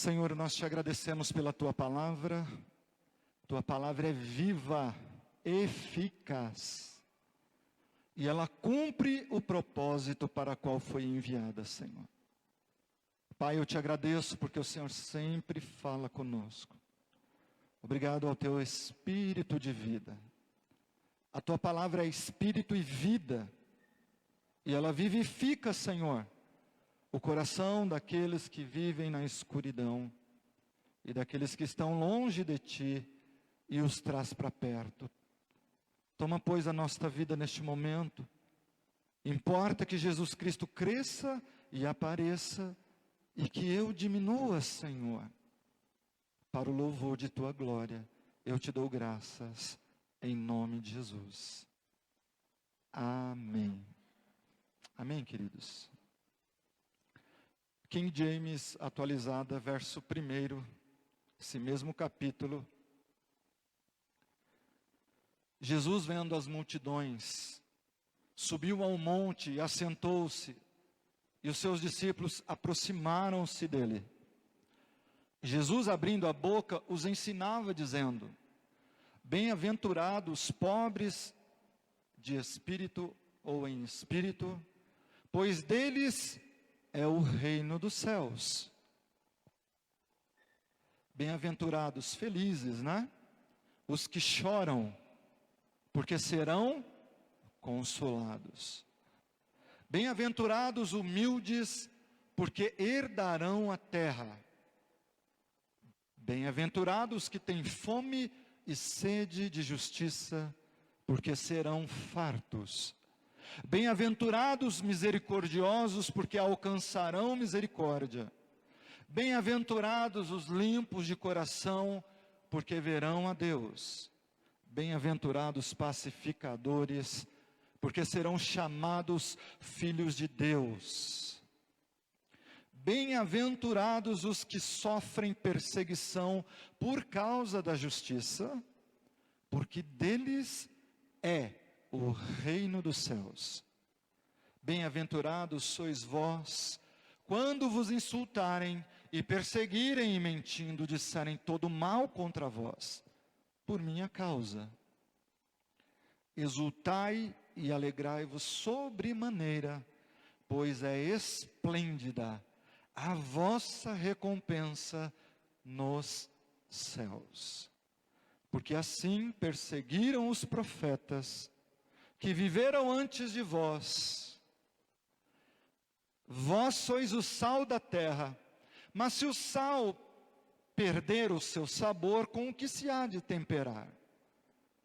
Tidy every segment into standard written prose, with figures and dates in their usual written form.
Senhor, nós te agradecemos pela tua palavra é viva, eficaz, e ela cumpre o propósito para o qual foi enviada, Senhor. Pai, eu te agradeço porque o Senhor sempre fala conosco. Obrigado ao teu Espírito de vida. A tua palavra é Espírito e vida, e ela vivifica, Senhor, o coração daqueles que vivem na escuridão, e daqueles que estão longe de ti, e os traz para perto. Toma, pois, a nossa vida neste momento. Importa que Jesus Cristo cresça e apareça, e que eu diminua, Senhor, para o louvor de tua glória. Eu te dou graças, em nome de Jesus. Amém. Amém, queridos. King James, atualizada, verso 1, esse mesmo capítulo. Jesus, vendo as multidões, subiu ao monte e assentou-se, e os seus discípulos aproximaram-se dele. Jesus, abrindo a boca, os ensinava, dizendo: bem-aventurados os pobres de espírito ou em espírito, pois deles é o reino dos céus. Bem-aventurados, felizes, né? Os que choram, porque serão consolados. Bem-aventurados humildes, porque herdarão a terra. Bem-aventurados que têm fome e sede de justiça, porque serão fartos. Bem-aventurados misericordiosos, porque alcançarão misericórdia. Bem-aventurados os limpos de coração, porque verão a Deus. Bem-aventurados pacificadores, porque serão chamados filhos de Deus. Bem-aventurados os que sofrem perseguição por causa da justiça, porque deles é o reino dos céus. Bem-aventurados sois vós, quando vos insultarem e perseguirem e mentindo, disserem todo mal contra vós, por minha causa. Exultai e alegrai-vos sobremaneira, pois é esplêndida a vossa recompensa nos céus. Porque assim perseguiram os profetas que viveram antes de vós. Vós sois o sal da terra, mas se o sal perder o seu sabor, com o que se há de temperar?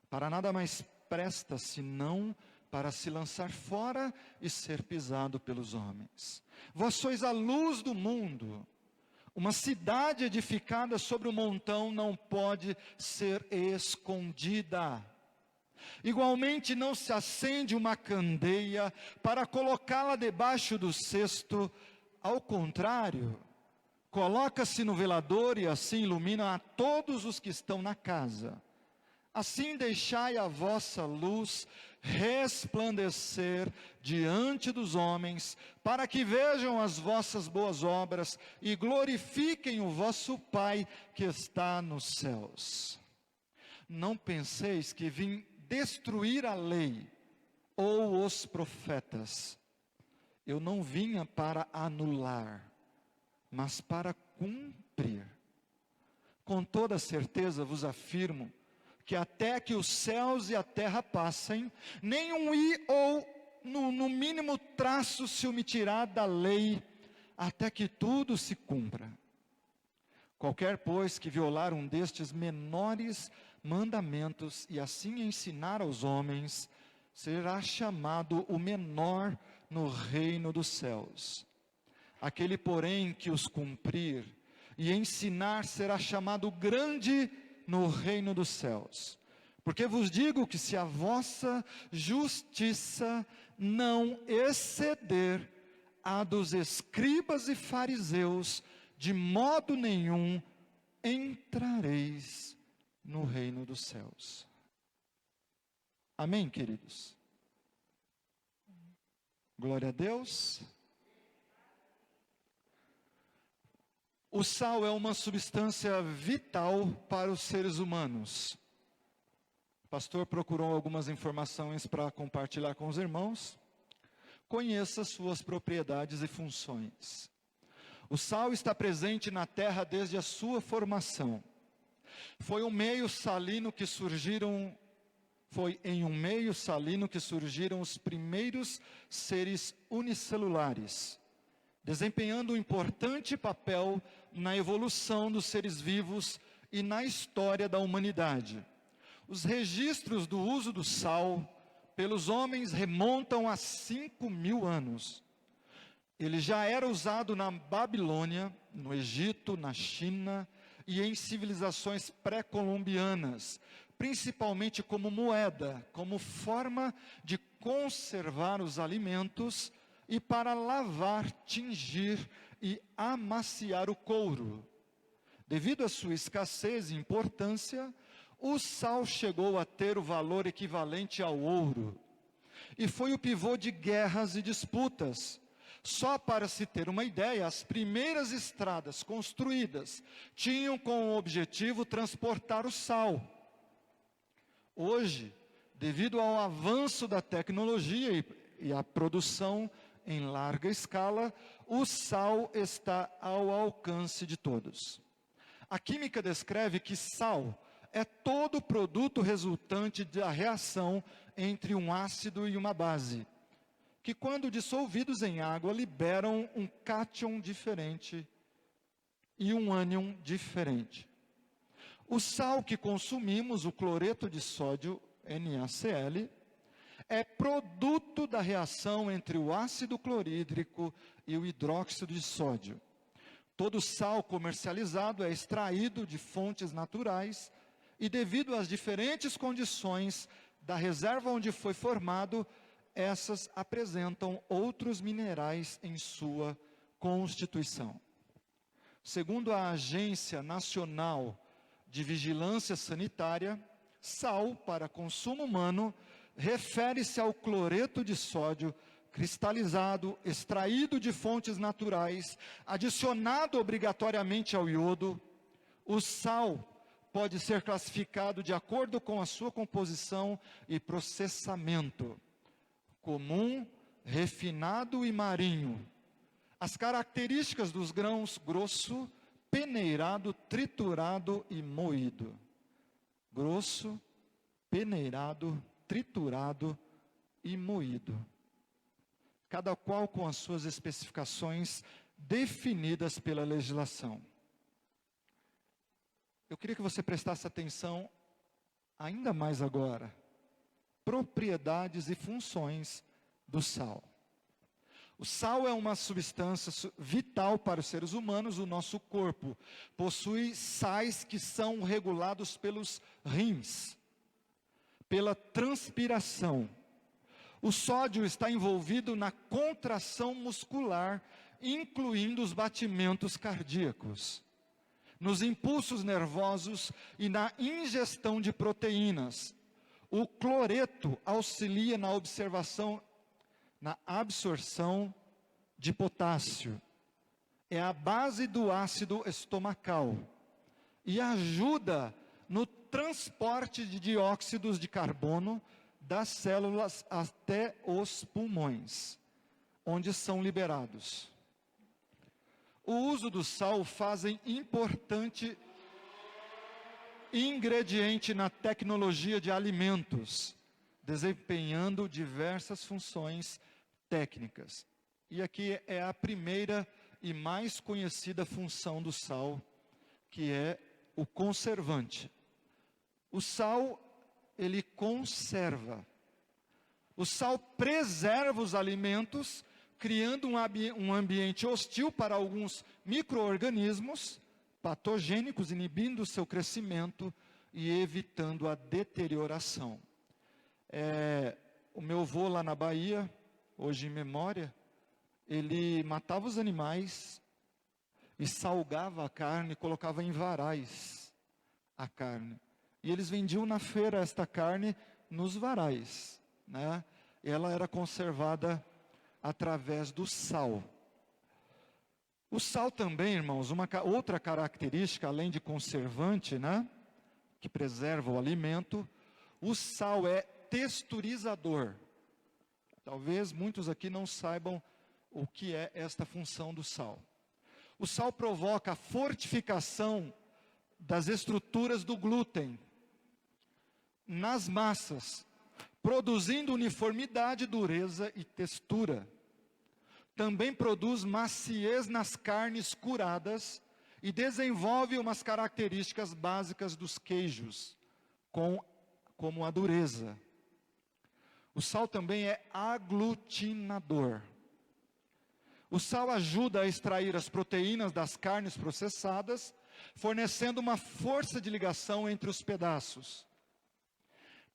Para nada mais presta, senão para se lançar fora e ser pisado pelos homens. Vós sois a luz do mundo. Uma cidade edificada sobre um montão não pode ser escondida. Igualmente não se acende uma candeia para colocá-la debaixo do cesto. Ao contrário, coloca-se no velador e assim ilumina a todos os que estão na casa. Assim deixai a vossa luz resplandecer diante dos homens, para que vejam as vossas boas obras e glorifiquem o vosso Pai que está nos céus. Não penseis que vim destruir a lei ou os profetas. Eu não vinha para anular, mas para cumprir. Com toda certeza vos afirmo que até que os céus e a terra passem, nenhum i ou no mínimo traço se omitirá da lei, até que tudo se cumpra. Qualquer, pois, que violar um destes menores mandamentos e assim ensinar aos homens, será chamado o menor no reino dos céus. Aquele, porém, que os cumprir e ensinar, será chamado grande no reino dos céus. Porque vos digo que se a vossa justiça não exceder a dos escribas e fariseus, de modo nenhum entrareis no reino dos céus. Amém, queridos? Glória a Deus. O sal é uma substância vital para os seres humanos. O pastor procurou algumas informações para compartilhar com os irmãos. Conheça suas propriedades e funções. O sal está presente na terra desde a sua formação. Foi em um meio salino que surgiram os primeiros seres unicelulares, desempenhando um importante papel na evolução dos seres vivos e na história da humanidade. Os registros do uso do sal pelos homens remontam a 5.000 anos. Ele já era usado na Babilônia, no Egito, na China e em civilizações pré-colombianas, principalmente como moeda, como forma de conservar os alimentos e para lavar, tingir e amaciar o couro. Devido à sua escassez e importância, o sal chegou a ter o valor equivalente ao ouro. E foi o pivô de guerras e disputas. Só para se ter uma ideia, as primeiras estradas construídas tinham como objetivo transportar o sal. Hoje, devido ao avanço da tecnologia e à produção em larga escala, o sal está ao alcance de todos. A química descreve que sal é todo produto resultante da reação entre um ácido e uma base, que quando dissolvidos em água liberam um cátion diferente e um ânion diferente. O sal que consumimos, o cloreto de sódio, NaCl, é produto da reação entre o ácido clorídrico e o hidróxido de sódio. Todo sal comercializado é extraído de fontes naturais e, devido às diferentes condições da reserva onde foi formado, essas apresentam outros minerais em sua constituição. Segundo a Agência Nacional de Vigilância Sanitária, sal para consumo humano refere-se ao cloreto de sódio cristalizado, extraído de fontes naturais, adicionado obrigatoriamente ao iodo. O sal pode ser classificado de acordo com a sua composição e processamento: comum, refinado e marinho. As características dos grãos: grosso, peneirado, triturado e moído. Grosso, peneirado, triturado e moído. Cada qual com as suas especificações definidas pela legislação. Eu queria que você prestasse atenção ainda mais agora. Propriedades e funções do sal. O sal é uma substância vital para os seres humanos. O nosso corpo possui sais que são regulados pelos rins, pela transpiração. O sódio está envolvido na contração muscular, incluindo os batimentos cardíacos, nos impulsos nervosos e na ingestão de proteínas. O cloreto auxilia na absorção de potássio. É a base do ácido estomacal e ajuda no transporte de dióxidos de carbono das células até os pulmões, onde são liberados. O uso do sal fazem importante ingrediente na tecnologia de alimentos, desempenhando diversas funções técnicas. E aqui é a primeira e mais conhecida função do sal, que é o conservante. O sal, ele conserva. O sal preserva os alimentos, criando um ambiente hostil para alguns micro-organismos patogênicos, inibindo o seu crescimento e evitando a deterioração. O meu avô lá na Bahia, hoje em memória, ele matava os animais e salgava a carne, colocava em varais a carne. E eles vendiam na feira esta carne nos varais, né? Ela era conservada através do sal. O sal também, irmãos, outra característica, além de conservante, né, que preserva o alimento, o sal é texturizador. Talvez muitos aqui não saibam o que é esta função do sal. O sal provoca a fortificação das estruturas do glúten nas massas, produzindo uniformidade, dureza e textura. Também produz maciez nas carnes curadas e desenvolve umas características básicas dos queijos, como a dureza. O sal também é aglutinador. O sal ajuda a extrair as proteínas das carnes processadas, fornecendo uma força de ligação entre os pedaços.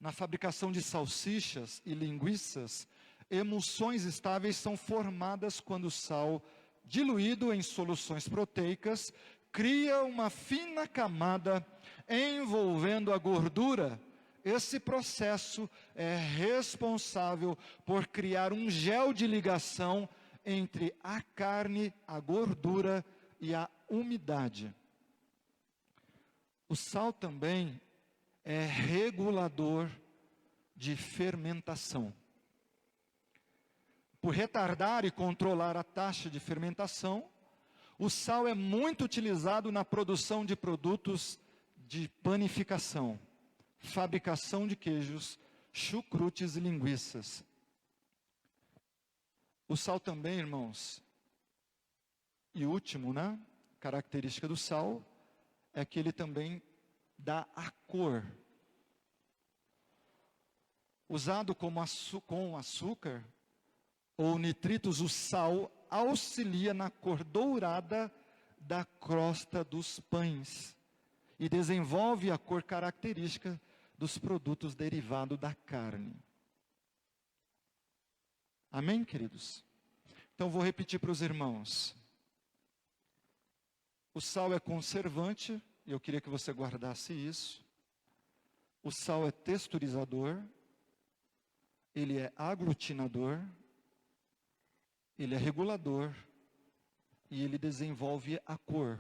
Na fabricação de salsichas e linguiças, emulsões estáveis são formadas quando o sal, diluído em soluções proteicas, cria uma fina camada envolvendo a gordura. Esse processo é responsável por criar um gel de ligação entre a carne, a gordura e a umidade. O sal também é regulador de fermentação. Por retardar e controlar a taxa de fermentação, o sal é muito utilizado na produção de produtos de panificação, fabricação de queijos, chucrutes e linguiças. O sal também, irmãos, e último, né, característica do sal, é que ele também dá a cor. Usado com açúcar ou nitritos, o sal auxilia na cor dourada da crosta dos pães e desenvolve a cor característica dos produtos derivados da carne. Amém, queridos? Então vou repetir para os irmãos. O sal é conservante, e eu queria que você guardasse isso. O sal é texturizador, ele é aglutinador, ele é regulador e ele desenvolve a cor.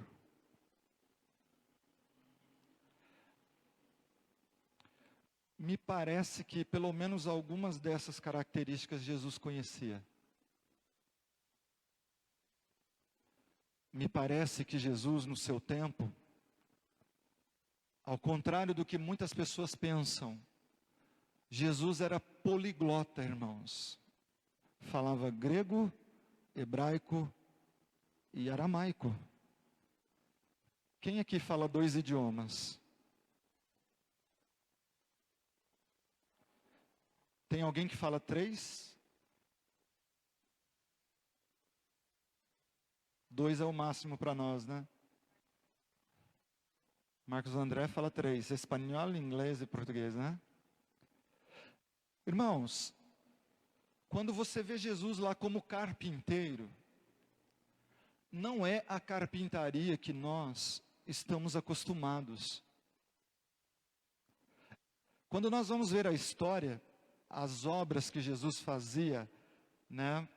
Me parece que pelo menos algumas dessas características Jesus conhecia. Me parece que Jesus, no seu tempo, ao contrário do que muitas pessoas pensam, Jesus era poliglota, irmãos. Falava grego, hebraico e aramaico. Quem aqui fala 2 idiomas? Tem alguém que fala 3? 2 é o máximo para nós, né? Marcos André fala 3, espanhol, inglês e português, né? Irmãos, quando você vê Jesus lá como carpinteiro, não é a carpintaria que nós estamos acostumados. Quando nós vamos ver a história, as obras que Jesus fazia, né,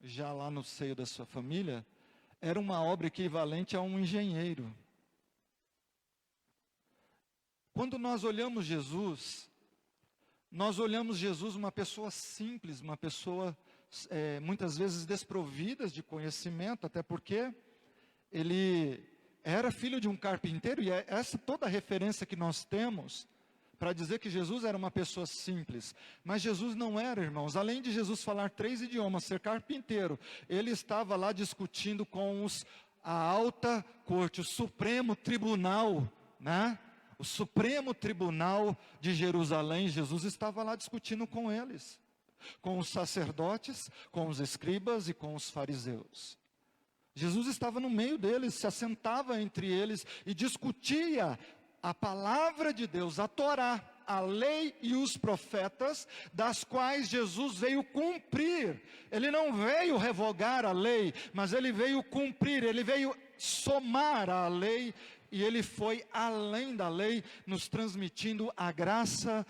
já lá no seio da sua família, era uma obra equivalente a um engenheiro. Quando nós olhamos Jesus uma pessoa simples, uma pessoa muitas vezes desprovida de conhecimento, até porque ele era filho de um carpinteiro, e é essa toda a referência que nós temos para dizer que Jesus era uma pessoa simples. Mas Jesus não era, irmãos. Além de Jesus falar 3 idiomas, ser carpinteiro, ele estava lá discutindo com a alta corte, o Supremo Tribunal, né? O Supremo Tribunal de Jerusalém. Jesus estava lá discutindo com eles, com os sacerdotes, com os escribas e com os fariseus. Jesus estava no meio deles, se assentava entre eles e discutia a palavra de Deus, a Torá, a lei e os profetas, das quais Jesus veio cumprir. Ele não veio revogar a lei, mas ele veio cumprir, ele veio somar a lei, e ele foi além da lei, nos transmitindo a graça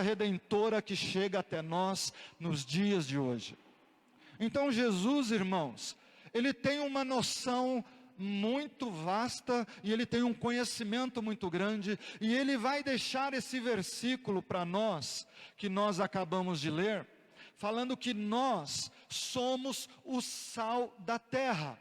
redentora que chega até nós nos dias de hoje. Então Jesus, irmãos, ele tem uma noção muito vasta, e ele tem um conhecimento muito grande, e ele vai deixar esse versículo para nós, que nós acabamos de ler, falando que nós somos o sal da terra.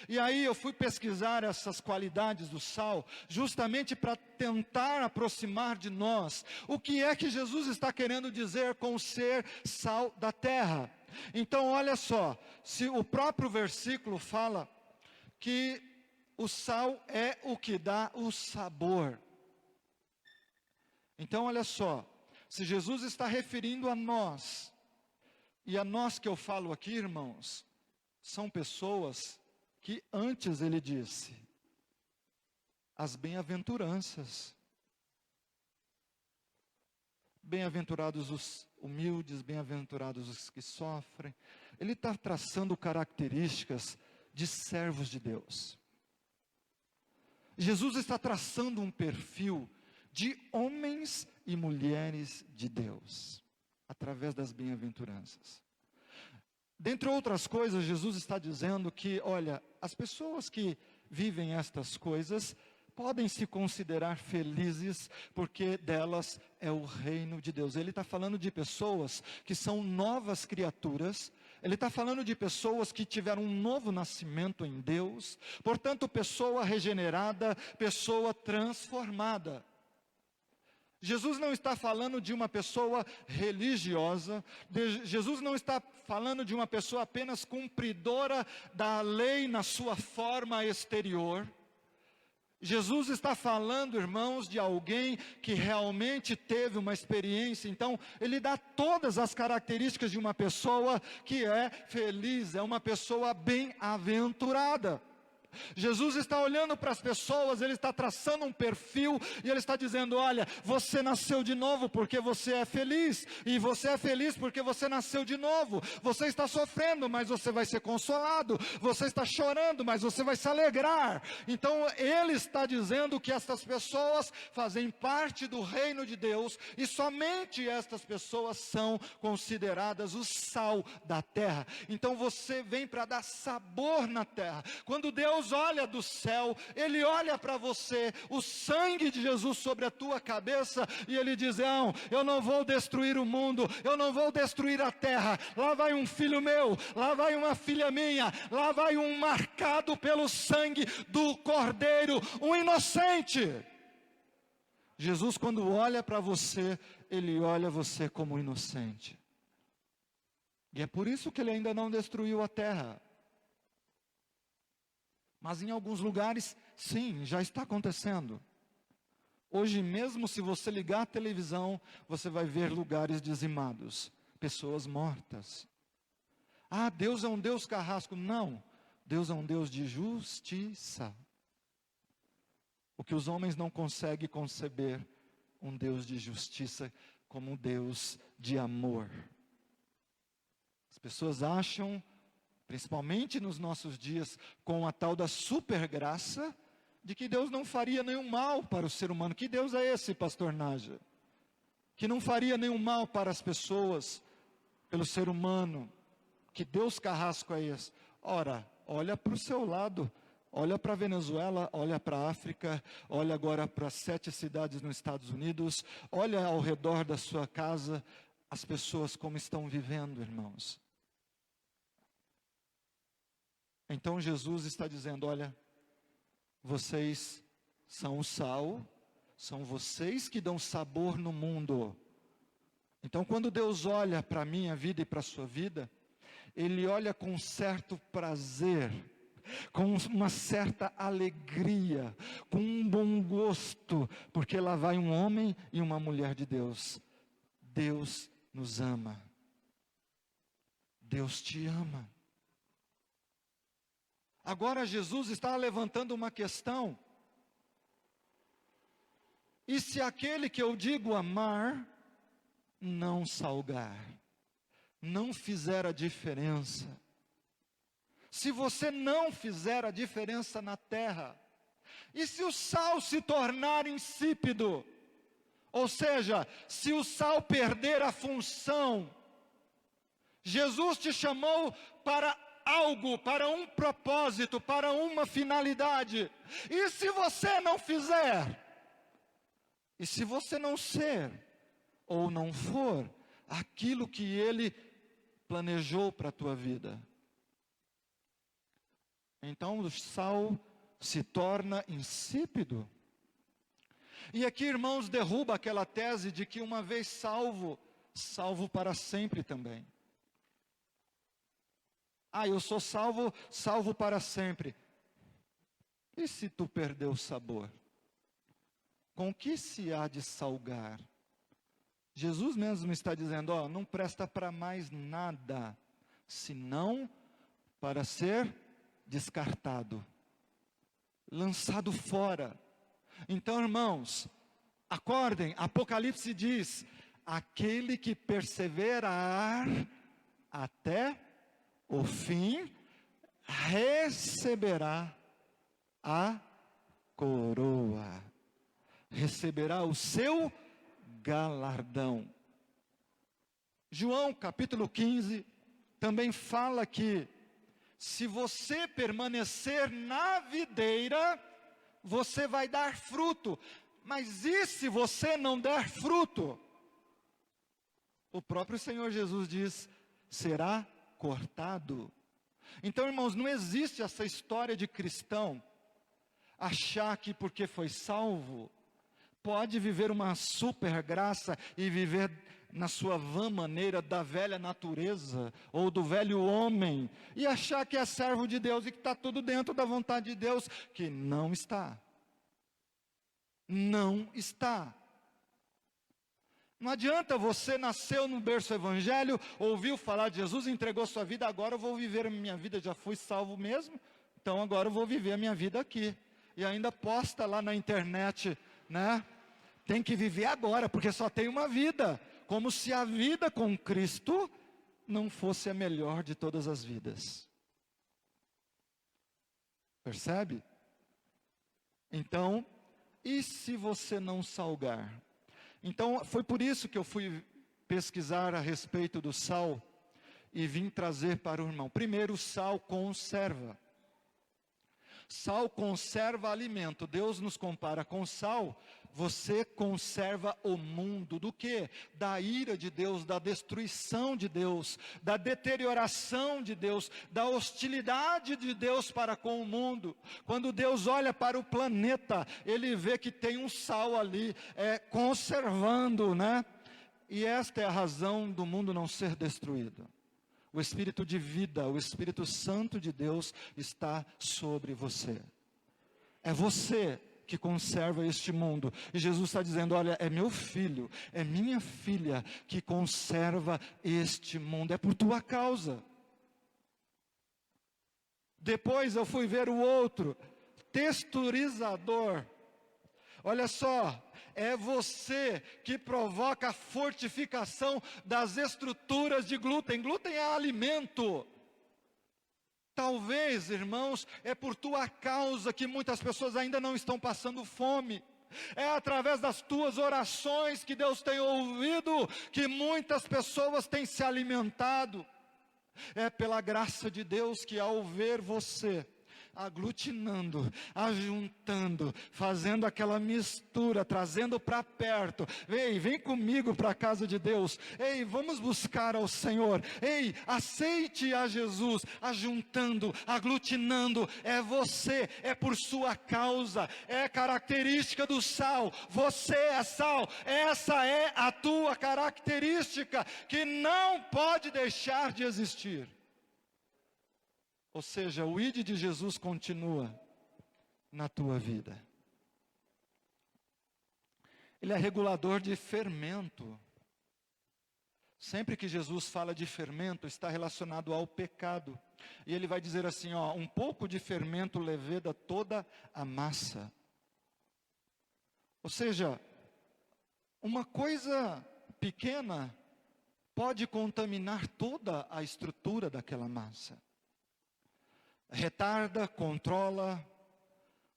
E aí eu fui pesquisar essas qualidades do sal, justamente para tentar aproximar de nós o que é que Jesus está querendo dizer com ser sal da terra. Então olha só, se o próprio versículo fala que o sal é o que dá o sabor. Então olha só, se Jesus está referindo a nós, e a nós que eu falo aqui, irmãos, são pessoas que antes ele disse, as bem-aventuranças. Bem-aventurados os humildes, bem-aventurados os que sofrem. Ele está traçando características de servos de Deus. Jesus está traçando um perfil de homens e mulheres de Deus, através das bem-aventuranças. Dentre outras coisas, Jesus está dizendo que, olha, as pessoas que vivem estas coisas podem se considerar felizes, porque delas é o reino de Deus. Ele está falando de pessoas que são novas criaturas, ele está falando de pessoas que tiveram um novo nascimento em Deus, portanto, pessoa regenerada, pessoa transformada. Jesus não está falando de uma pessoa religiosa, Jesus não está falando de uma pessoa apenas cumpridora da lei na sua forma exterior. Jesus está falando, irmãos, de alguém que realmente teve uma experiência. Então, ele dá todas as características de uma pessoa que é feliz, é uma pessoa bem-aventurada. Jesus está olhando para as pessoas, ele está traçando um perfil, e ele está dizendo, olha, você nasceu de novo porque você é feliz, e você é feliz porque você nasceu de novo. Você está sofrendo, mas você vai ser consolado. Você está chorando, mas você vai se alegrar. Então ele está dizendo que estas pessoas fazem parte do reino de Deus, e somente estas pessoas são consideradas o sal da terra. Então você vem para dar sabor na terra. Quando Deus olha do céu, ele olha para você, o sangue de Jesus sobre a tua cabeça, e ele diz, não, eu não vou destruir o mundo, eu não vou destruir a terra. Lá vai um filho meu, lá vai uma filha minha, lá vai um marcado pelo sangue do Cordeiro, um inocente. Jesus, quando olha para você, ele olha você como inocente. E é por isso que ele ainda não destruiu a terra. Mas em alguns lugares, sim, já está acontecendo. Hoje mesmo, se você ligar a televisão, você vai ver lugares dizimados, pessoas mortas. Ah, Deus é um Deus carrasco. Não, Deus é um Deus de justiça. O que os homens não conseguem conceber, um Deus de justiça como um Deus de amor. As pessoas acham, principalmente nos nossos dias, com a tal da supergraça, de que Deus não faria nenhum mal para o ser humano. Que Deus é esse, pastor Nádia? Que não faria nenhum mal para as pessoas, pelo ser humano. Que Deus carrasco é esse? Ora, olha para o seu lado, olha para a Venezuela, olha para a África, olha agora para 7 cidades nos Estados Unidos, olha ao redor da sua casa, as pessoas como estão vivendo, irmãos. Então Jesus está dizendo, olha, vocês são o sal, são vocês que dão sabor no mundo. Então quando Deus olha para a minha vida e para a sua vida, Ele olha com um certo prazer, com uma certa alegria, com um bom gosto, porque lá vai um homem e uma mulher de Deus. Deus nos ama. Deus te ama. Agora Jesus está levantando uma questão. E se aquele que eu digo amar, não salgar, não fizer a diferença? Se você não fizer a diferença na terra, e se o sal se tornar insípido? Ou seja, se o sal perder a função, Jesus te chamou para algo, para um propósito, para uma finalidade. E se você não fizer? E se você não ser ou não for aquilo que Ele planejou para a tua vida? Então o sal se torna insípido. E aqui, irmãos, derruba aquela tese de que uma vez salvo, salvo para sempre também. Eu sou salvo, salvo para sempre. E se tu perder o sabor? Com que se há de salgar? Jesus mesmo está dizendo, não presta para mais nada, senão para ser descartado, lançado fora. Então, irmãos, acordem, Apocalipse diz, aquele que perseverar até o fim, receberá a coroa, receberá o seu galardão. João capítulo 15 também fala que se você permanecer na videira, você vai dar fruto. Mas e se você não der fruto? O próprio Senhor Jesus diz, será cortado. Então, irmãos, não existe essa história de cristão achar que porque foi salvo, pode viver uma super graça e viver na sua vã maneira da velha natureza, ou do velho homem, e achar que é servo de Deus e que está tudo dentro da vontade de Deus, que não está. Não está. Não adianta você nasceu no berço evangelho, ouviu falar de Jesus, entregou sua vida, agora eu vou viver a minha vida, já fui salvo mesmo, então agora eu vou viver a minha vida aqui. E ainda posta lá na internet, né? Tem que viver agora, porque só tem uma vida. Como se a vida com Cristo não fosse a melhor de todas as vidas. Percebe? Então, e se você não salgar? Então, foi por isso que eu fui pesquisar a respeito do sal e vim trazer para o irmão. Primeiro, o sal conserva. Sal conserva alimento. Deus nos compara com sal. Você conserva o mundo do quê? Da ira de Deus, da destruição de Deus, da deterioração de Deus, da hostilidade de Deus para com o mundo. Quando Deus olha para o planeta, Ele vê que tem um sal ali, conservando, né? E esta é a razão do mundo não ser destruído. O Espírito de vida, o Espírito Santo de Deus está sobre você. É você que conserva este mundo. E Jesus está dizendo, olha, é meu filho, é minha filha que conserva este mundo. É por tua causa. Depois eu fui ver o outro, texturizador. Olha só, é você que provoca a fortificação das estruturas de glúten. Glúten é alimento. Talvez, irmãos, é por tua causa que muitas pessoas ainda não estão passando fome. É através das tuas orações que Deus tem ouvido, que muitas pessoas têm se alimentado. É pela graça de Deus que ao ver você aglutinando, ajuntando, fazendo aquela mistura, trazendo para perto. Ei, vem comigo para a casa de Deus. Ei, vamos buscar ao Senhor. Ei, aceite a Jesus, ajuntando, aglutinando. É você, é por sua causa, é característica do sal. Você é sal, essa é a tua característica que não pode deixar de existir. Ou seja, o ID de Jesus continua na tua vida. Ele é regulador de fermento. Sempre que Jesus fala de fermento, está relacionado ao pecado. E ele vai dizer assim, um pouco de fermento leveda toda a massa. Ou seja, uma coisa pequena pode contaminar toda a estrutura daquela massa. Retarda, controla.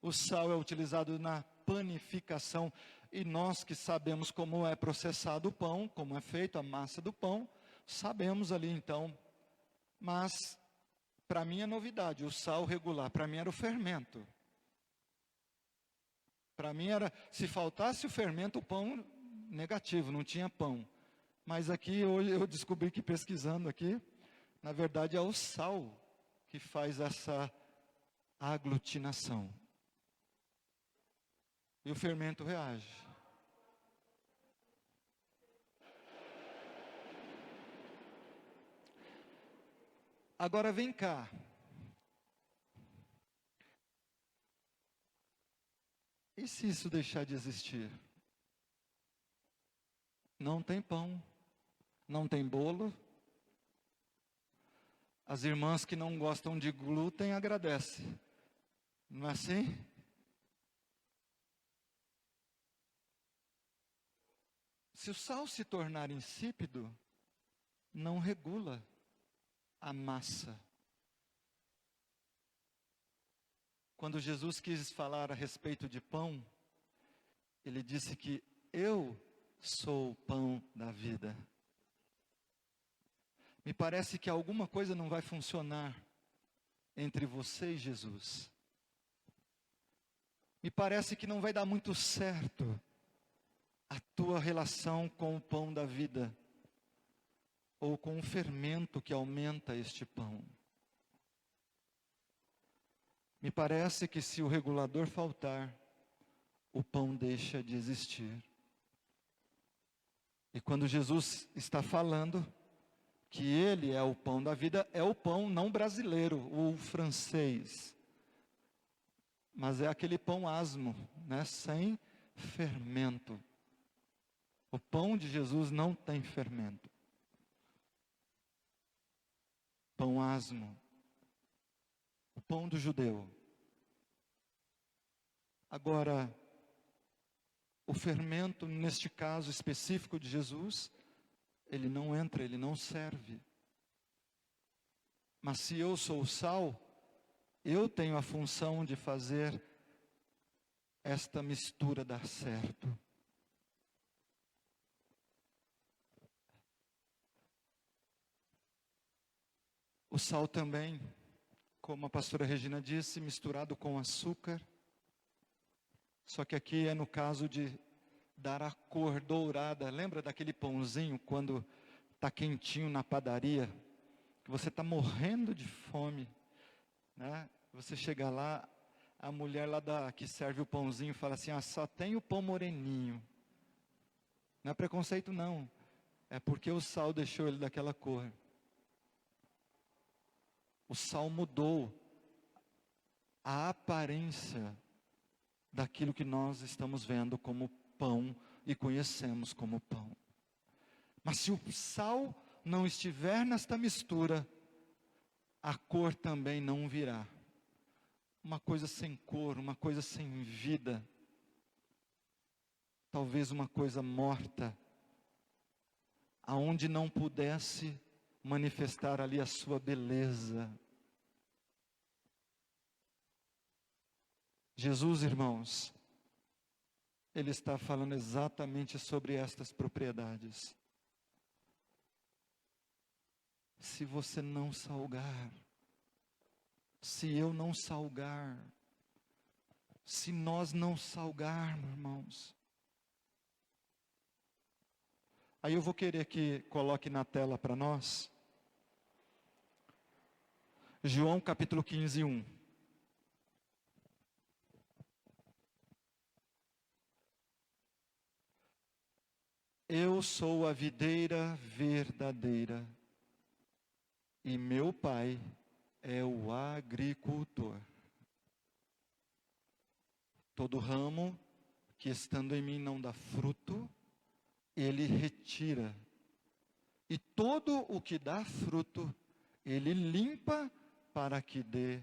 O sal é utilizado na panificação. E nós que sabemos como é processado o pão, como é feito a massa do pão, sabemos ali então. Mas Para mim é novidade, o sal regular, para mim era o fermento. Para mim era, se faltasse o fermento, o pão negativo, não tinha pão. Mas aqui, hoje eu descobri que pesquisando aqui, na verdade é o sal que faz essa aglutinação. E o fermento reage. Agora vem cá. E se isso deixar de existir? Não tem pão, não tem bolo. As irmãs que não gostam de glúten agradecem. Não é assim? Se o sal se tornar insípido, não regula a massa. Quando Jesus quis falar a respeito de pão, ele disse que eu sou o pão da vida. Me parece que alguma coisa não vai funcionar entre você e Jesus. Me parece que não vai dar muito certo a tua relação com o pão da vida, ou com o fermento que aumenta este pão. Me parece que se o regulador faltar, o pão deixa de existir. E quando Jesus está falando que Ele é o pão da vida, é o pão não brasileiro, o francês. Mas é aquele pão asmo, né, sem fermento. O pão de Jesus não tem fermento. Pão asmo. O pão do judeu. Agora, o fermento, neste caso específico de Jesus, ele não entra, ele não serve. Mas se eu sou o sal, eu tenho a função de fazer esta mistura dar certo. O sal também, como a pastora Regina disse, misturado com açúcar. Só que aqui é no caso de dar a cor dourada. Lembra daquele pãozinho quando está quentinho na padaria? Que você está morrendo de fome, né? Você chega lá, a mulher lá que serve o pãozinho fala assim, só tem o pão moreninho. Não é preconceito não, é porque o sal deixou ele daquela cor. O sal mudou a aparência daquilo que nós estamos vendo como pão e conhecemos como pão. Mas se o sal não estiver nesta mistura, a cor também não virá. Uma coisa sem cor, uma coisa sem vida. Talvez uma coisa morta, aonde não pudesse manifestar ali a sua beleza. Jesus, irmãos, Ele está falando exatamente sobre estas propriedades. Se você não salgar, se eu não salgar, se nós não salgarmos, irmãos. Aí eu vou querer que coloque na tela para nós, João capítulo 15, 1. Eu sou a videira verdadeira, e meu pai é o agricultor. Todo ramo que estando em mim não dá fruto, ele retira. E todo o que dá fruto, ele limpa para que dê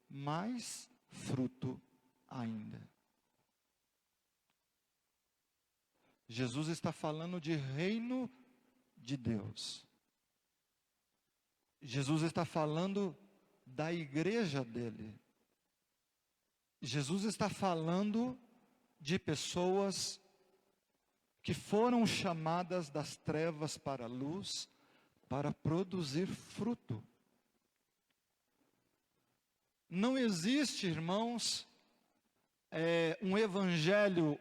mais fruto ainda. Jesus está falando de reino de Deus. Jesus está falando da igreja dele. Jesus está falando de pessoas que foram chamadas das trevas para a luz, para produzir fruto. Não existe, irmãos, um evangelho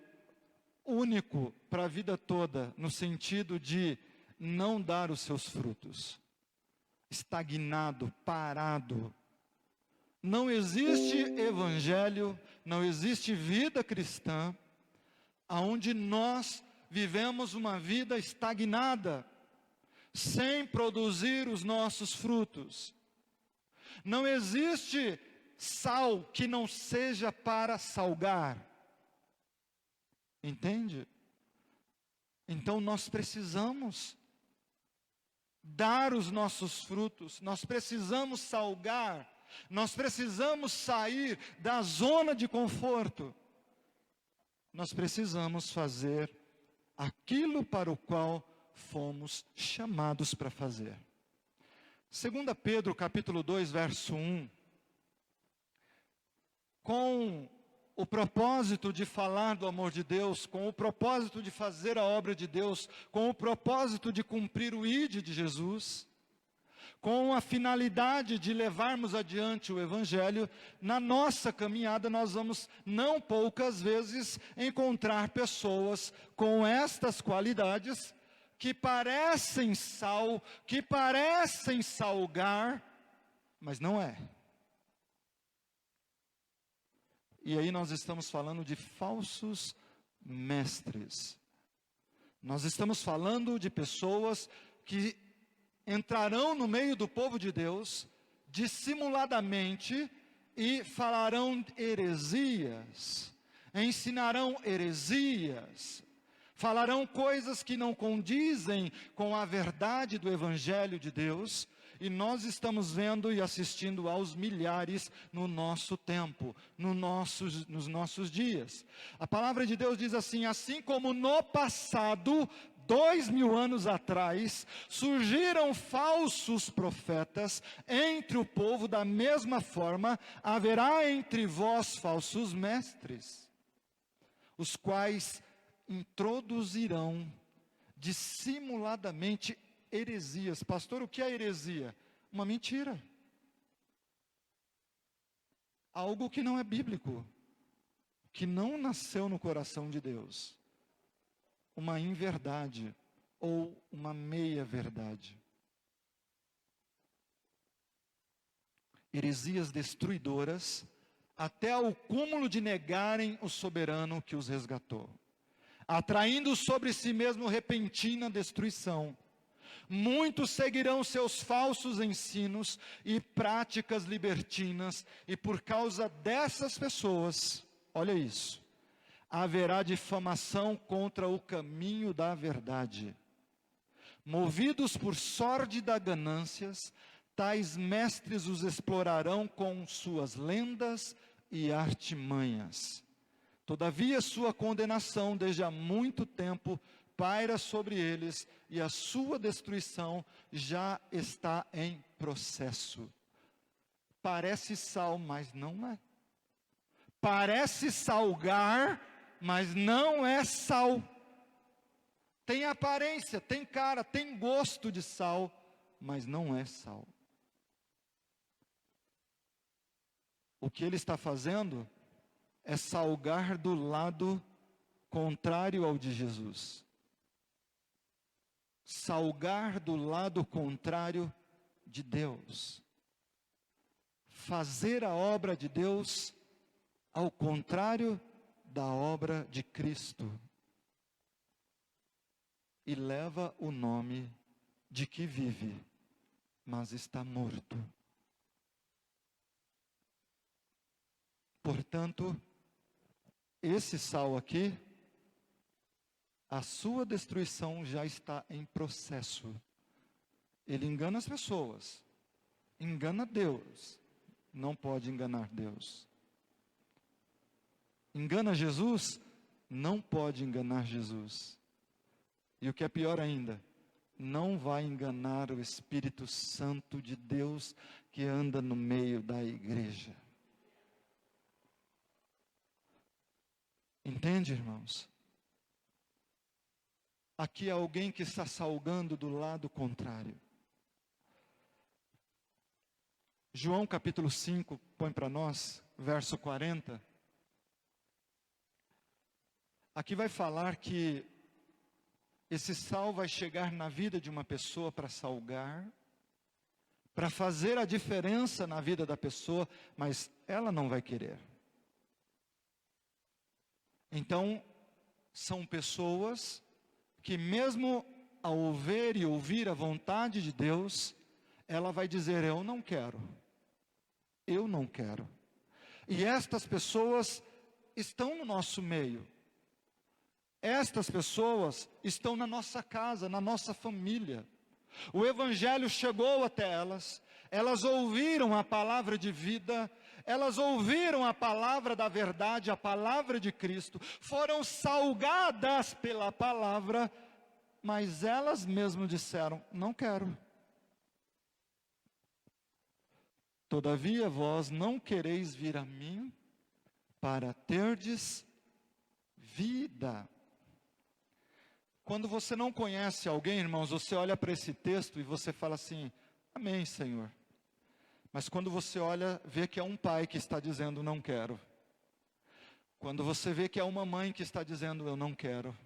único para a vida toda, no sentido de não dar os seus frutos. Estagnado, parado. Não existe evangelho, não existe vida cristã, onde nós vivemos uma vida estagnada, sem produzir os nossos frutos. Não existe sal que não seja para salgar. Entende? Então nós precisamos dar os nossos frutos, nós precisamos salgar, nós precisamos sair da zona de conforto. Nós precisamos fazer aquilo para o qual fomos chamados para fazer. 2 Pedro capítulo 2, verso 1, com o propósito de falar do amor de Deus, com o propósito de fazer a obra de Deus, com o propósito de cumprir o ID de Jesus, com a finalidade de levarmos adiante o Evangelho, na nossa caminhada nós vamos, não poucas vezes, encontrar pessoas com estas qualidades, que parecem sal, que parecem salgar, mas não é. E aí nós estamos falando de falsos mestres. Nós estamos falando de pessoas que entrarão no meio do povo de Deus, dissimuladamente, e falarão heresias, ensinarão heresias, falarão coisas que não condizem com a verdade do Evangelho de Deus. E nós estamos vendo e assistindo aos milhares no nosso tempo, nos nossos dias. A palavra de Deus diz assim: assim como no passado, 2000 anos atrás, surgiram falsos profetas entre o povo, da mesma forma, haverá entre vós falsos mestres, os quais introduzirão dissimuladamente heresias. Pastor, o que é heresia? Uma mentira. Algo que não é bíblico, que não nasceu no coração de Deus. Uma inverdade ou uma meia-verdade. Heresias destruidoras, até ao cúmulo de negarem o soberano que os resgatou, atraindo sobre si mesmo repentina destruição. Muitos seguirão seus falsos ensinos e práticas libertinas, e por causa dessas pessoas, olha isso, haverá difamação contra o caminho da verdade. Movidos por sórdida ganâncias, tais mestres os explorarão com suas lendas e artimanhas. Todavia sua condenação desde há muito tempo paira sobre eles, e a sua destruição já está em processo. Parece sal, mas não é. Parece salgar, mas não é sal. Tem aparência, tem cara, tem gosto de sal, mas não é sal. O que ele está fazendo é salgar do lado contrário ao de Jesus. Salgar do lado contrário de Deus. Fazer a obra de Deus ao contrário da obra de Cristo. E leva o nome de que vive, mas está morto. Portanto, esse sal aqui, a sua destruição já está em processo. Ele engana as pessoas, engana Deus, não pode enganar Deus. Engana Jesus, não pode enganar Jesus. E o que é pior ainda, não vai enganar o Espírito Santo de Deus que anda no meio da igreja. Entende, irmãos? Aqui há alguém que está salgando do lado contrário. João capítulo 5, põe para nós, verso 40. Aqui vai falar que esse sal vai chegar na vida de uma pessoa para salgar, para fazer a diferença na vida da pessoa, mas ela não vai querer. Então, são pessoas que mesmo ao ver e ouvir a vontade de Deus, ela vai dizer, eu não quero. Eu não quero. E estas pessoas estão no nosso meio. Estas pessoas estão na nossa casa, na nossa família. O Evangelho chegou até elas, elas ouviram a palavra de vida, elas ouviram a palavra da verdade, a palavra de Cristo, foram salgadas pela palavra, mas elas mesmas disseram, não quero. Todavia vós não quereis vir a mim para terdes vida. Quando você não conhece alguém, irmãos, você olha para esse texto e você fala assim, amém, Senhor. Mas quando você olha, vê que é um pai que está dizendo, não quero. Quando você vê que é uma mãe que está dizendo, eu não quero.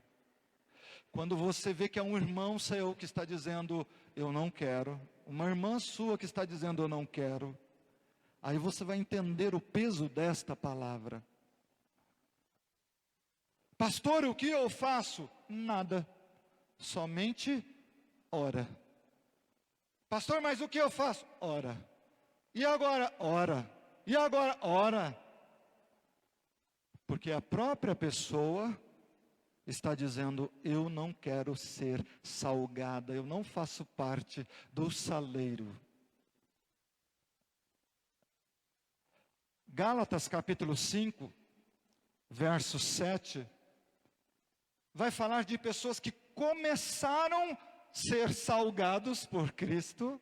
Quando você vê que é um irmão seu que está dizendo, eu não quero. Uma irmã sua que está dizendo, eu não quero. Aí você vai entender o peso desta palavra. Pastor, o que eu faço? Nada, somente ora. Pastor, mas o que eu faço? Ora. E agora? Ora. E agora? Ora. Porque a própria pessoa está dizendo, eu não quero ser salgada, eu não faço parte do saleiro. Gálatas capítulo 5, verso 7, vai falar de pessoas que começaram a ser salgados por Cristo,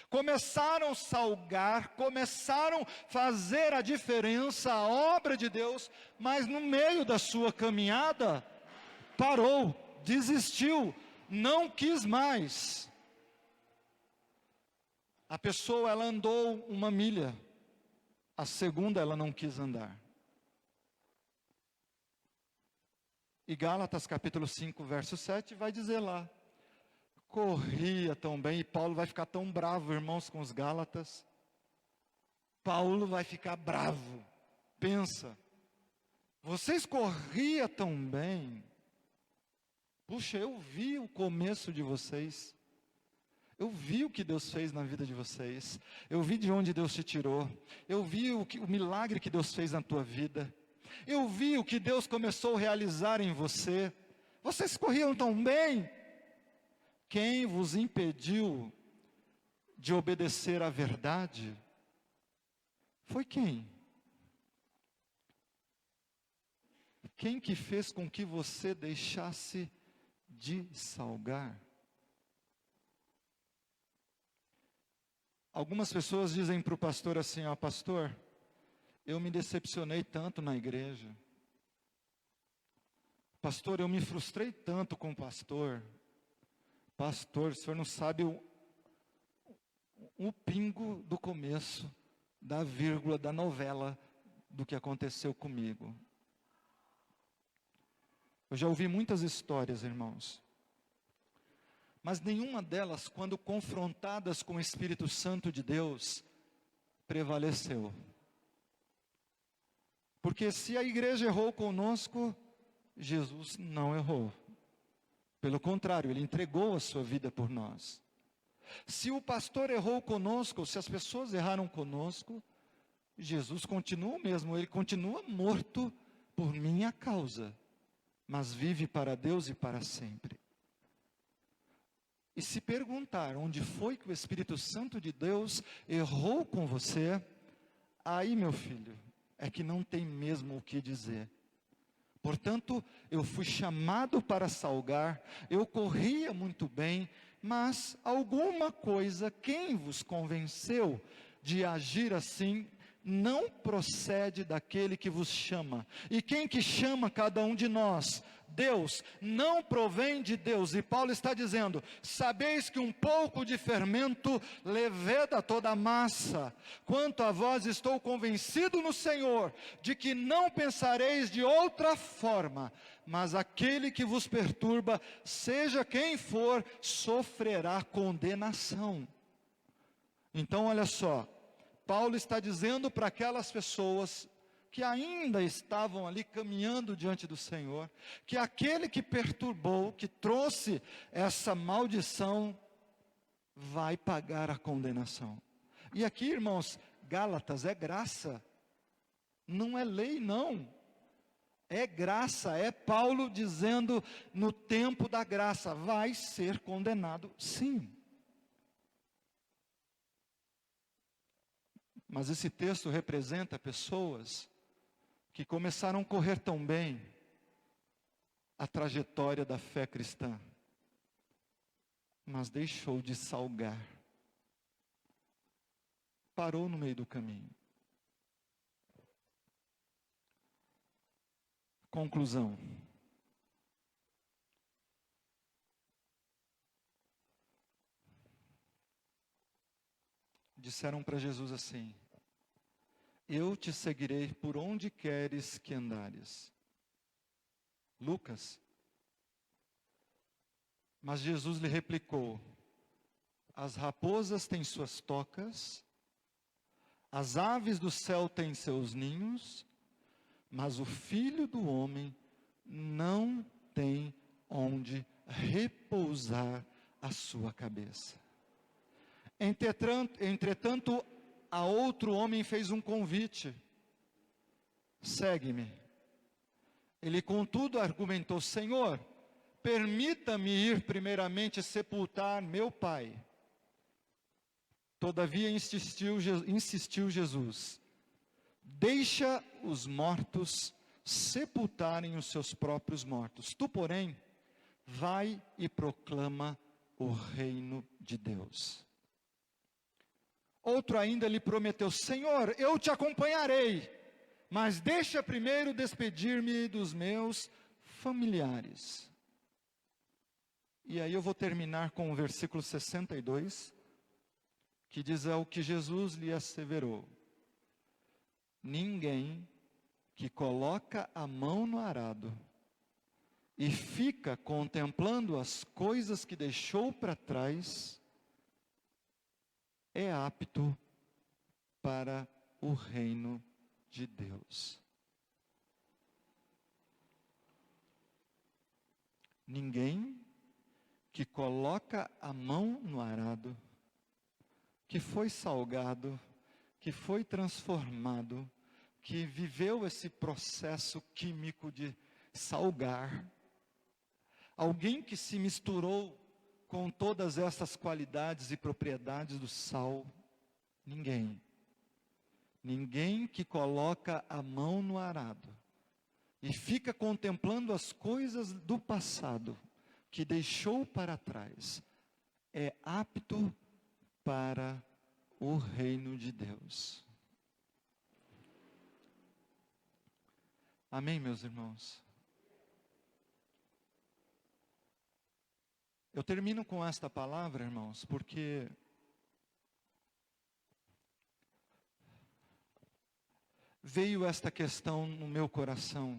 começaram a salgar, começaram a fazer a diferença, a obra de Deus, mas no meio da sua caminhada, parou, desistiu, não quis mais. A pessoa, ela andou 1 milha, a segunda ela não quis andar. E Gálatas capítulo 5, verso 7, vai dizer lá, corria tão bem, e Paulo vai ficar tão bravo, irmãos, com os Gálatas. Paulo vai ficar bravo, pensa, vocês corriam tão bem, puxa, eu vi o começo de vocês, eu vi o que Deus fez na vida de vocês, eu vi de onde Deus te tirou, eu vi o milagre que Deus fez na tua vida, eu vi o que Deus começou a realizar em você, vocês corriam tão bem, quem vos impediu de obedecer à verdade? Foi quem? Quem que fez com que você deixasse de salgar? Algumas pessoas dizem para o pastor assim, ó, pastor, eu me decepcionei tanto na igreja. Pastor, eu me frustrei tanto com o pastor. Pastor, o senhor não sabe o pingo do começo, da vírgula, da novela, do que aconteceu comigo. Eu já ouvi muitas histórias, irmãos. Mas nenhuma delas, quando confrontadas com o Espírito Santo de Deus, prevaleceu. Porque se a igreja errou conosco, Jesus não errou. Pelo contrário, Ele entregou a sua vida por nós. Se o pastor errou conosco, se as pessoas erraram conosco, Jesus continua o mesmo, Ele continua morto por minha causa, mas vive para Deus e para sempre. E se perguntar onde foi que o Espírito Santo de Deus errou com você, aí, meu filho, é que não tem mesmo o que dizer. Portanto, eu fui chamado para salgar, eu corria muito bem, mas alguma coisa, quem vos convenceu de agir assim, não procede daquele que vos chama. E quem que chama cada um de nós? Deus, não provém de Deus. E Paulo está dizendo: sabeis que um pouco de fermento leveda toda a massa. Quanto a vós, estou convencido no Senhor, de que não pensareis de outra forma, mas aquele que vos perturba, seja quem for, sofrerá condenação. Então olha só, Paulo está dizendo para aquelas pessoas que ainda estavam ali caminhando diante do Senhor, que aquele que perturbou, que trouxe essa maldição, vai pagar a condenação. E aqui, irmãos, Gálatas, é graça, não é lei não, é graça, é Paulo dizendo, no tempo da graça, vai ser condenado sim. Mas esse texto representa pessoas que começaram a correr tão bem a trajetória da fé cristã, mas deixou de salgar, parou no meio do caminho. Conclusão. Disseram para Jesus assim: eu te seguirei por onde queres que andares. Lucas. Mas Jesus lhe replicou: as raposas têm suas tocas, as aves do céu têm seus ninhos, mas o Filho do Homem não tem onde repousar a sua cabeça. Entretanto, a outro homem fez um convite: segue-me. Ele contudo argumentou: Senhor, permita-me ir primeiramente sepultar meu pai. Todavia insistiu Jesus: deixa os mortos sepultarem os seus próprios mortos. Tu, porém, vai e proclama o reino de Deus. Outro ainda lhe prometeu: Senhor, eu te acompanharei, mas deixa primeiro despedir-me dos meus familiares. E aí eu vou terminar com o versículo 62, que diz o que Jesus lhe asseverou: ninguém que coloca a mão no arado e fica contemplando as coisas que deixou para trás, é apto para o reino de Deus. Ninguém que coloca a mão no arado, que foi salgado, que foi transformado, que viveu esse processo químico de salgar, alguém que se misturou com todas essas qualidades e propriedades do sal, ninguém que coloca a mão no arado e fica contemplando as coisas do passado, que deixou para trás, é apto para o reino de Deus. Amém, meus irmãos? Eu termino com esta palavra, irmãos, porque veio esta questão no meu coração.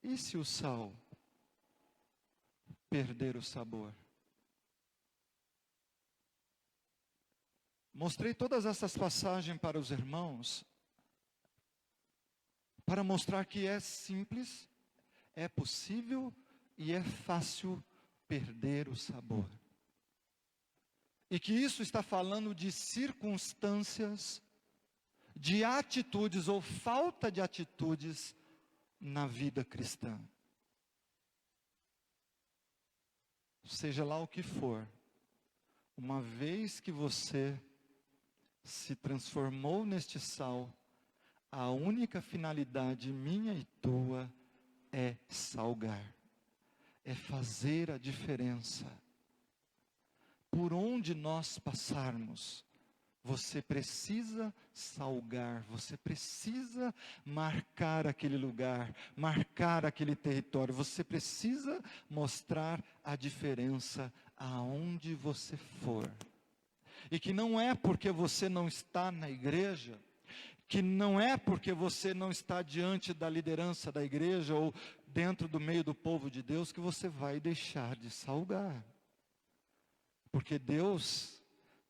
E se o sal perder o sabor? Mostrei todas essas passagens para os irmãos, para mostrar que é simples, é possível e é fácil perder o sabor. E que isso está falando de circunstâncias, de atitudes ou falta de atitudes na vida cristã. Seja lá o que for, uma vez que você se transformou neste sal, a única finalidade minha e tua é salgar, é fazer a diferença. Por onde nós passarmos, Você precisa salgar, você precisa marcar aquele lugar, marcar aquele território, você precisa mostrar a diferença aonde você for. E que não é porque você não está na igreja, que não é porque você não está diante da liderança da igreja ou dentro do meio do povo de Deus que você vai deixar de salgar. Porque Deus,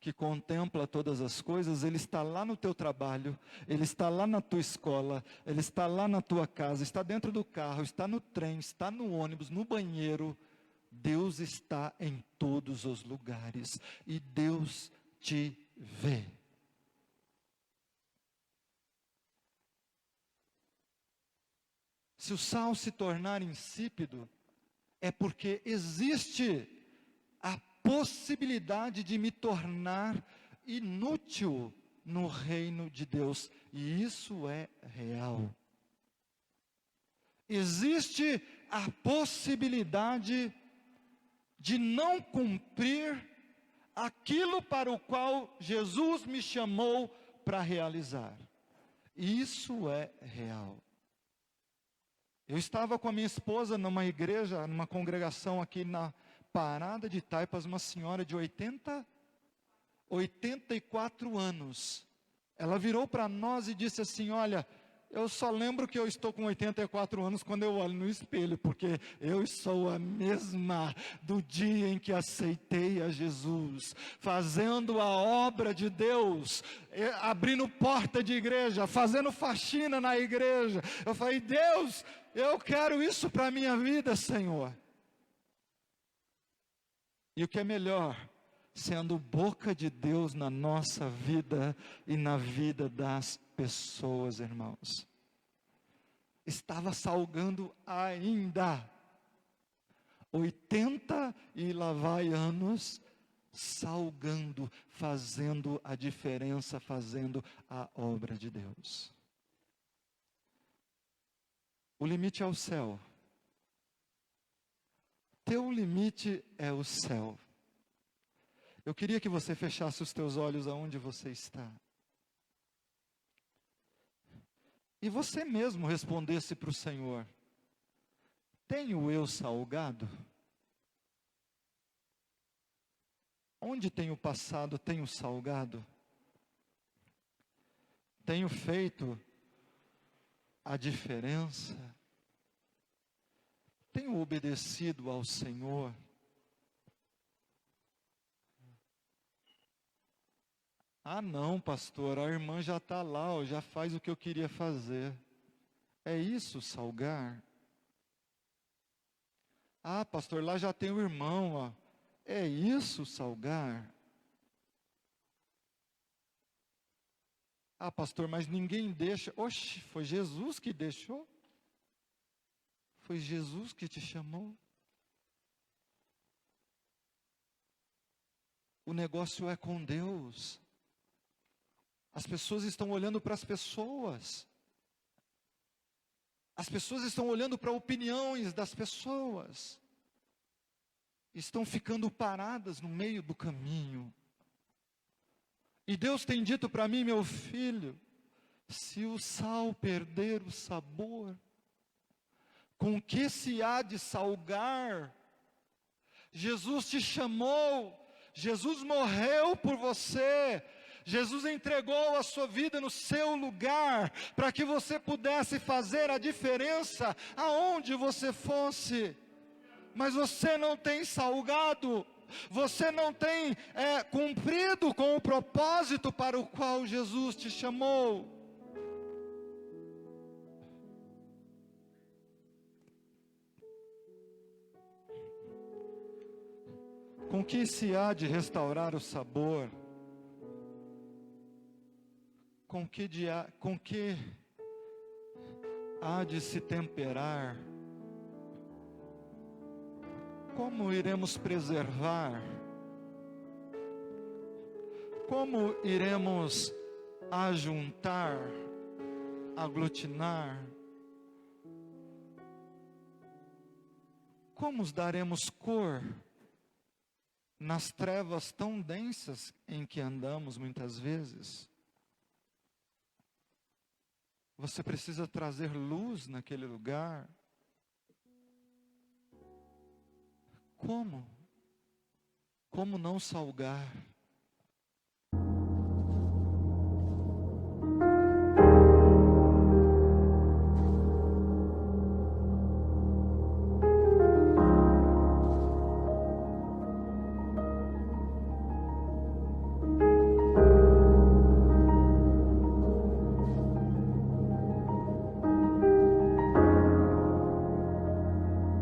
que contempla todas as coisas, Ele está lá no teu trabalho, Ele está lá na tua escola, Ele está lá na tua casa, está dentro do carro, está no trem, está no ônibus, no banheiro. Deus está em todos os lugares e Deus te vê. Se o sal se tornar insípido, é porque existe a possibilidade de me tornar inútil no reino de Deus. E isso é real. Existe a possibilidade de não cumprir aquilo para o qual Jesus me chamou para realizar. Isso é real. Eu estava com a minha esposa numa igreja, numa congregação aqui na Parada de Taipas, uma senhora de 84 anos. Ela virou para nós e disse assim: olha, eu só lembro que eu estou com 84 anos quando eu olho no espelho, porque eu sou a mesma do dia em que aceitei a Jesus, fazendo a obra de Deus, abrindo porta de igreja, fazendo faxina na igreja. Eu falei: Deus, eu quero isso para a minha vida, Senhor. E o que é melhor, sendo boca de Deus na nossa vida e na vida das pessoas, irmãos. Estava salgando ainda 80 e lá vai anos, salgando, fazendo a diferença, fazendo a obra de Deus. O limite é o céu. Teu limite é o céu. Eu queria que você fechasse os teus olhos aonde você está. E você mesmo respondesse para o Senhor: tenho eu salgado? Onde tenho passado, tenho salgado? Tenho feito a diferença? Tenho obedecido ao Senhor? Ah não, pastor, a irmã já está lá, ó, já faz o que eu queria fazer. É isso, salgar? Ah, pastor, lá já tem o irmão, ó. É isso, salgar? Ah, pastor, mas ninguém deixa. Oxe, foi Jesus que deixou? Foi Jesus que te chamou? O negócio é com Deus. As pessoas estão olhando para as pessoas. As pessoas estão olhando para opiniões das pessoas. Estão ficando paradas no meio do caminho. E Deus tem dito para mim: meu filho, se o sal perder o sabor, com que se há de salgar? Jesus te chamou, Jesus morreu por você, Jesus entregou a sua vida no seu lugar, para que você pudesse fazer a diferença aonde você fosse. Mas você não tem salgado, você não tem cumprido com o propósito para o qual Jesus te chamou. Com que se há de restaurar o sabor? Com que há de se temperar? Como iremos preservar? Como iremos ajuntar, aglutinar? Como daremos cor? nas trevas tão densas em que andamos muitas vezes. Você precisa trazer luz naquele lugar. Como? Como não salgar?